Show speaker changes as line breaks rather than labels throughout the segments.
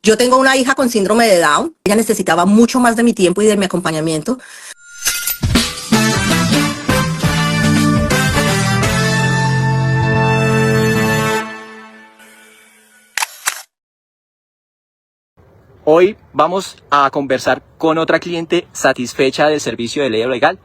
Yo tengo una hija con síndrome de Down. Ella necesitaba mucho más de mi tiempo y de mi acompañamiento.
Hoy vamos a conversar con otra cliente satisfecha del servicio de Leo Legal.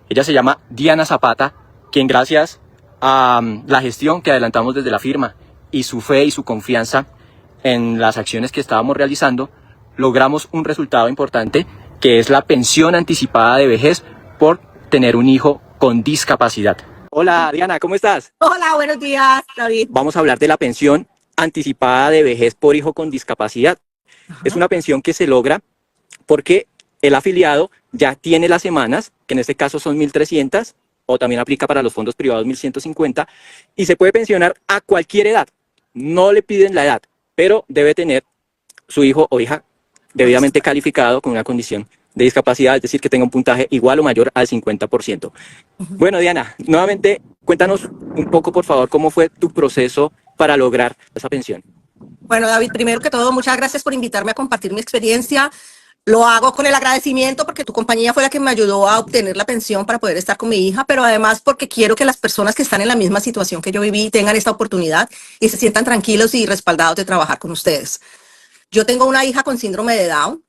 Ella se llama Diana Zapata, quien gracias a la gestión que adelantamos desde la firma y su fe y su confianza en las acciones que estábamos realizando, logramos un resultado importante, que es la pensión anticipada de vejez por tener un hijo con discapacidad. Hola Diana, ¿cómo estás?
Hola, buenos días, David.
Vamos a hablar de la pensión anticipada de vejez por hijo con discapacidad. Es una pensión que se logra porque el afiliado ya tiene las semanas, que en este caso son 1.300, o también aplica para los fondos privados 1.150, y se puede pensionar a cualquier edad. No le piden la edad, pero debe tener su hijo o hija debidamente calificado con una condición de discapacidad, es decir, que tenga un puntaje igual o mayor al 50%. Bueno, Diana, nuevamente cuéntanos un poco, por favor, cómo fue tu proceso para lograr esa pensión.
Bueno, David, primero que todo, muchas gracias por invitarme a compartir mi experiencia. Lo hago con el agradecimiento porque tu compañía fue la que me ayudó a obtener la pensión para poder estar con mi hija, pero además porque quiero que las personas que están en la misma situación que yo viví tengan esta oportunidad y se sientan tranquilos y respaldados de trabajar con ustedes. Yo tengo una hija con síndrome de Down.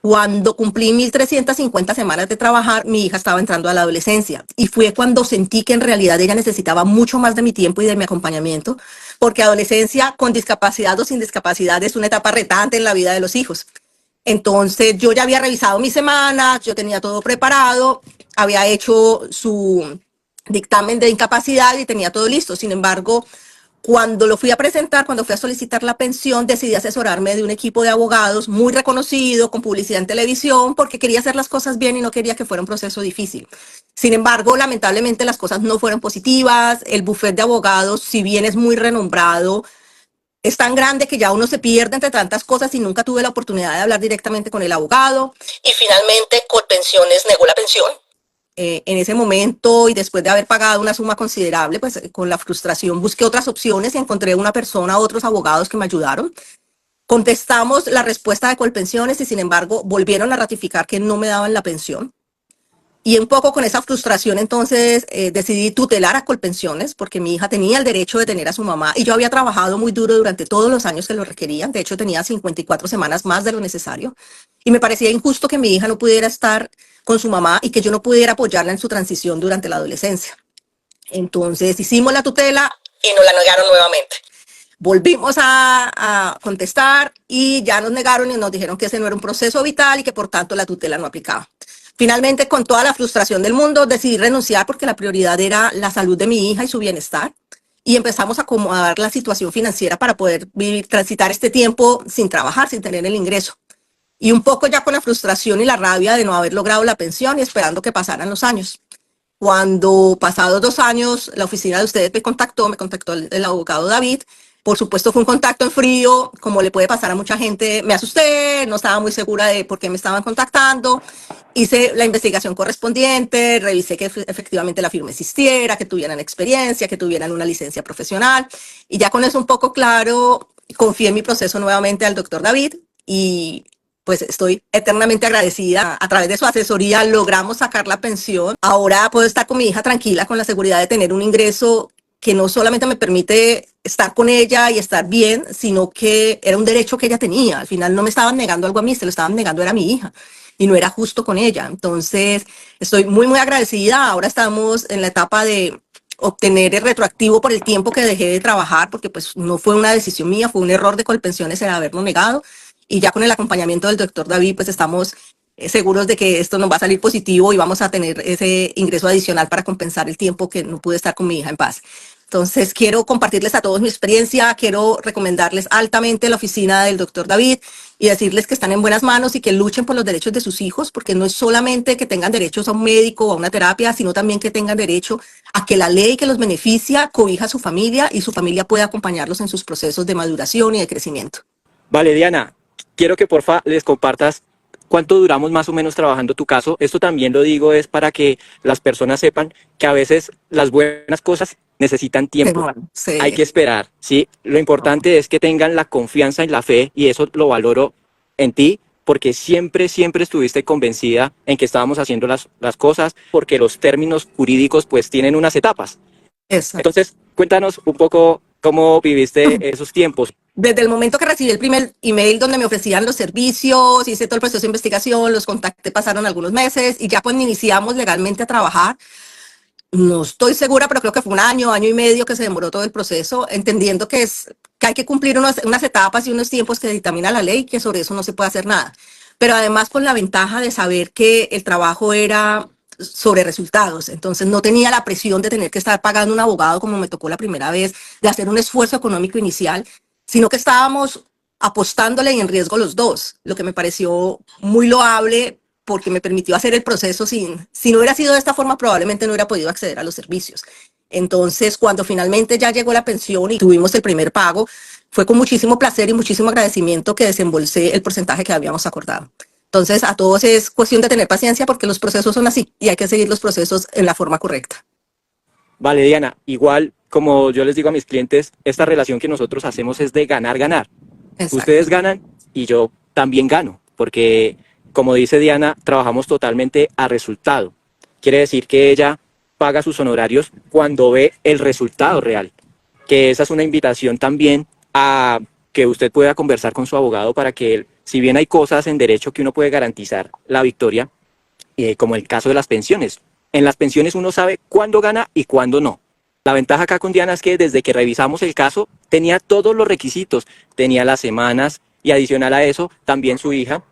Cuando cumplí 1.350 semanas de trabajar, mi hija estaba entrando a la adolescencia y fue cuando sentí que en realidad ella necesitaba mucho más de mi tiempo y de mi acompañamiento, porque adolescencia con discapacidad o sin discapacidad es una etapa retante en la vida de los hijos. Entonces yo ya había revisado mis semanas, yo tenía todo preparado, había hecho su dictamen de incapacidad y tenía todo listo. Sin embargo, cuando lo fui a presentar, cuando fui a solicitar la pensión, decidí asesorarme de un equipo de abogados muy reconocido, con publicidad en televisión, porque quería hacer las cosas bien y no quería que fuera un proceso difícil. Sin embargo, lamentablemente las cosas no fueron positivas. El bufete de abogados, si bien es muy renombrado, es tan grande que ya uno se pierde entre tantas cosas y nunca tuve la oportunidad de hablar directamente con el abogado. Y finalmente, Colpensiones negó la pensión. En ese momento y después de haber pagado una suma considerable, pues con la frustración busqué otras opciones y encontré una persona, otros abogados que me ayudaron. Contestamos la respuesta de Colpensiones y sin embargo volvieron a ratificar que no me daban la pensión. Y un poco con esa frustración entonces decidí tutelar a Colpensiones porque mi hija tenía el derecho de tener a su mamá y yo había trabajado muy duro durante todos los años que lo requerían. De hecho tenía 54 semanas más de lo necesario y me parecía injusto que mi hija no pudiera estar con su mamá y que yo no pudiera apoyarla en su transición durante la adolescencia. Entonces hicimos la tutela y nos la negaron nuevamente. Volvimos a contestar y ya nos negaron y nos dijeron que ese no era un proceso vital y que por tanto la tutela no aplicaba. Finalmente, con toda la frustración del mundo, decidí renunciar porque la prioridad era la salud de mi hija y su bienestar. Y empezamos a acomodar la situación financiera para poder vivir, transitar este tiempo sin trabajar, sin tener el ingreso. Y un poco ya con la frustración y la rabia de no haber logrado la pensión y esperando que pasaran los años. Cuando pasados 2 años, la oficina de ustedes me contactó el abogado David. Por supuesto fue un contacto en frío, como le puede pasar a mucha gente. Me asusté, no estaba muy segura de por qué me estaban contactando. Hice la investigación correspondiente, revisé que efectivamente la firma existiera, que tuvieran experiencia, que tuvieran una licencia profesional. Y ya con eso un poco claro, confié en mi proceso nuevamente al doctor David y pues estoy eternamente agradecida. A través de su asesoría logramos sacar la pensión. Ahora puedo estar con mi hija tranquila, con la seguridad de tener un ingreso que no solamente me permite estar con ella y estar bien, sino que era un derecho que ella tenía. Al final no me estaban negando algo a mí, se lo estaban negando era a mi hija y no era justo con ella. Entonces estoy muy, muy agradecida. Ahora estamos en la etapa de obtener el retroactivo por el tiempo que dejé de trabajar, porque pues no fue una decisión mía, fue un error de Colpensiones el haberlo negado. Y ya con el acompañamiento del doctor David, pues estamos seguros de que esto nos va a salir positivo y vamos a tener ese ingreso adicional para compensar el tiempo que no pude estar con mi hija en paz. Entonces, quiero compartirles a todos mi experiencia, quiero recomendarles altamente la oficina del doctor David y decirles que están en buenas manos y que luchen por los derechos de sus hijos, porque no es solamente que tengan derechos a un médico o a una terapia, sino también que tengan derecho a que la ley que los beneficia cobija a su familia y su familia pueda acompañarlos en sus procesos de maduración y de crecimiento.
Vale, Diana, quiero que porfa les compartas ¿cuánto duramos más o menos trabajando tu caso? Esto también lo digo es para que las personas sepan que a veces las buenas cosas necesitan tiempo.
Bueno,
Hay
sí.
que esperar, ¿sí? Lo importante es que tengan la confianza en la fe y eso lo valoro en ti porque siempre, siempre estuviste convencida en que estábamos haciendo las cosas porque los términos jurídicos pues tienen unas etapas.
Exacto.
Entonces, cuéntanos un poco cómo viviste esos tiempos.
Desde el momento que recibí el primer email donde me ofrecían los servicios, hice todo el proceso de investigación, los contacté, pasaron algunos meses y ya cuando iniciamos legalmente a trabajar, no estoy segura, pero creo que fue un año, año y medio que se demoró todo el proceso, entendiendo que hay que cumplir unas etapas y unos tiempos que dictamina la ley, que sobre eso no se puede hacer nada. Pero además con la ventaja de saber que el trabajo era sobre resultados, entonces no tenía la presión de tener que estar pagando un abogado como me tocó la primera vez, de hacer un esfuerzo económico inicial, sino que estábamos apostándole y en riesgo los dos, lo que me pareció muy loable porque me permitió hacer el proceso si no hubiera sido de esta forma, probablemente no hubiera podido acceder a los servicios. Entonces, cuando finalmente ya llegó la pensión y tuvimos el primer pago, fue con muchísimo placer y muchísimo agradecimiento que desembolsé el porcentaje que habíamos acordado. Entonces, a todos es cuestión de tener paciencia porque los procesos son así y hay que seguir los procesos en la forma correcta.
Vale, Diana, igual como yo les digo a mis clientes, esta relación que nosotros hacemos es de ganar, ganar.
Exacto.
Ustedes ganan y yo también gano, porque como dice Diana, trabajamos totalmente a resultado. Quiere decir que ella paga sus honorarios cuando ve el resultado real, que esa es una invitación también a que usted pueda conversar con su abogado para que él, si bien hay cosas en derecho que uno puede garantizar la victoria, como el caso de las pensiones. En las pensiones uno sabe cuándo gana y cuándo no. La ventaja acá con Diana es que desde que revisamos el caso tenía todos los requisitos, tenía las semanas y adicional a eso también su hija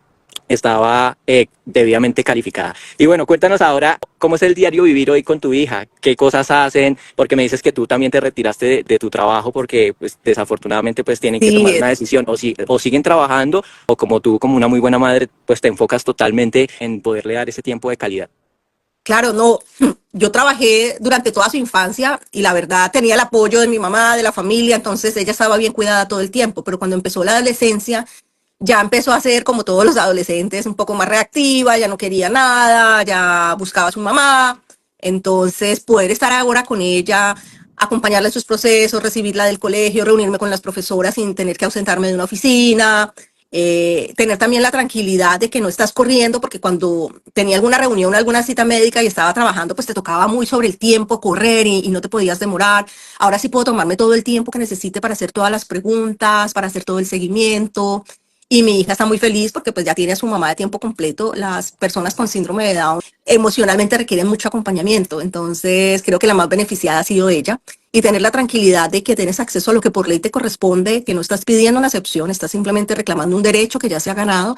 estaba debidamente calificada. Y bueno, cuéntanos ahora cómo es el diario vivir hoy con tu hija, qué cosas hacen, porque me dices que tú también te retiraste de tu trabajo porque pues, desafortunadamente pues tienen que tomar
Sí,
una decisión o siguen trabajando o como tú como una muy buena madre pues te enfocas totalmente en poderle dar ese tiempo de calidad.
claro, no. Yo trabajé durante toda su infancia y la verdad tenía el apoyo de mi mamá, de la familia, entonces ella estaba bien cuidada todo el tiempo, pero cuando empezó la adolescencia ya empezó a ser como todos los adolescentes, un poco más reactiva, ya no quería nada, ya buscaba a su mamá. Entonces, poder estar ahora con ella, acompañarla en sus procesos, recibirla del colegio, reunirme con las profesoras sin tener que ausentarme de una oficina, tener también la tranquilidad de que no estás corriendo, porque cuando tenía alguna reunión, alguna cita médica y estaba trabajando, pues te tocaba muy sobre el tiempo, correr y no te podías demorar. Ahora sí puedo tomarme todo el tiempo que necesite para hacer todas las preguntas, para hacer todo el seguimiento. Y mi hija está muy feliz porque pues ya tiene a su mamá de tiempo completo. Las personas con síndrome de Down emocionalmente requieren mucho acompañamiento. Entonces creo que la más beneficiada ha sido ella. Y tener la tranquilidad de que tienes acceso a lo que por ley te corresponde, que no estás pidiendo una excepción, estás simplemente reclamando un derecho que ya se ha ganado,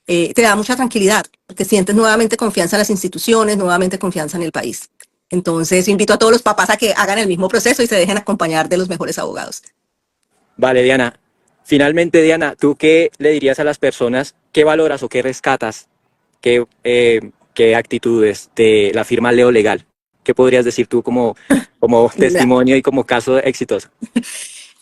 te da mucha tranquilidad, porque sientes nuevamente confianza en las instituciones, nuevamente confianza en el país. Entonces invito a todos los papás a que hagan el mismo proceso y se dejen acompañar de los mejores abogados.
Vale, Diana. Finalmente, Diana, ¿tú qué le dirías a las personas? ¿Qué valoras o qué rescatas? ¿Qué actitudes de la firma Leo Legal? ¿Qué podrías decir tú como testimonio y como caso exitoso?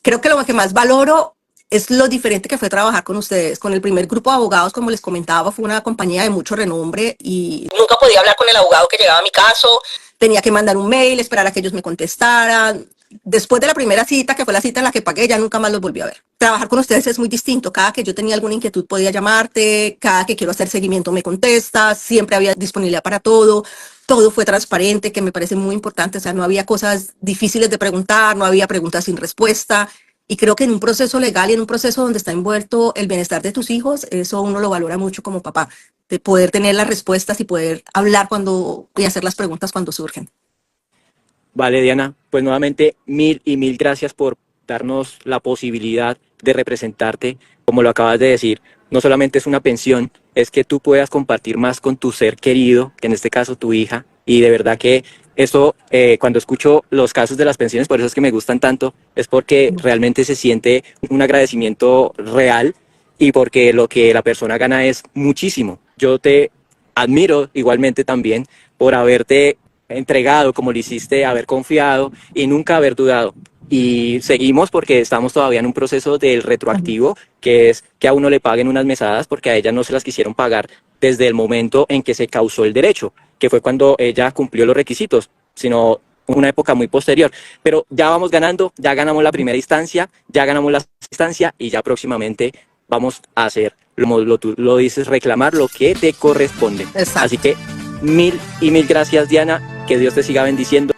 Creo que lo que más valoro es lo diferente que fue trabajar con ustedes. Con el primer grupo de abogados, como les comentaba, fue una compañía de mucho renombre y nunca podía hablar con el abogado que llegaba a mi caso. Tenía que mandar un mail, esperar a que ellos me contestaran. Después de la primera cita, que fue la cita en la que pagué, ya nunca más los volví a ver. Trabajar con ustedes es muy distinto. Cada que yo tenía alguna inquietud podía llamarte, cada que quiero hacer seguimiento me contestas, siempre había disponibilidad para todo. Todo fue transparente, que me parece muy importante. O sea, no había cosas difíciles de preguntar, no había preguntas sin respuesta. Y creo que en un proceso legal y en un proceso donde está envuelto el bienestar de tus hijos, eso uno lo valora mucho como papá, de poder tener las respuestas y poder hablar y hacer las preguntas cuando surgen.
Vale, Diana, pues nuevamente mil y mil gracias por darnos la posibilidad de representarte. Como lo acabas de decir, no solamente es una pensión, es que tú puedas compartir más con tu ser querido, que en este caso tu hija, y de verdad que eso, cuando escucho los casos de las pensiones, por eso es que me gustan tanto, es porque realmente se siente un agradecimiento real y porque lo que la persona gana es muchísimo. Yo te admiro igualmente también por haberte entregado como lo hiciste, haber confiado y nunca haber dudado. Y seguimos porque estamos todavía en un proceso del retroactivo, que es que a uno le paguen unas mesadas porque a ella no se las quisieron pagar desde el momento en que se causó el derecho, que fue cuando ella cumplió los requisitos, sino una época muy posterior. Pero ya vamos ganando, ya ganamos la primera instancia, ya ganamos la instancia y ya próximamente vamos a hacer, tú lo dices, reclamar lo que te corresponde.
Exacto.
Así que mil y mil gracias, Diana, que Dios te siga bendiciendo.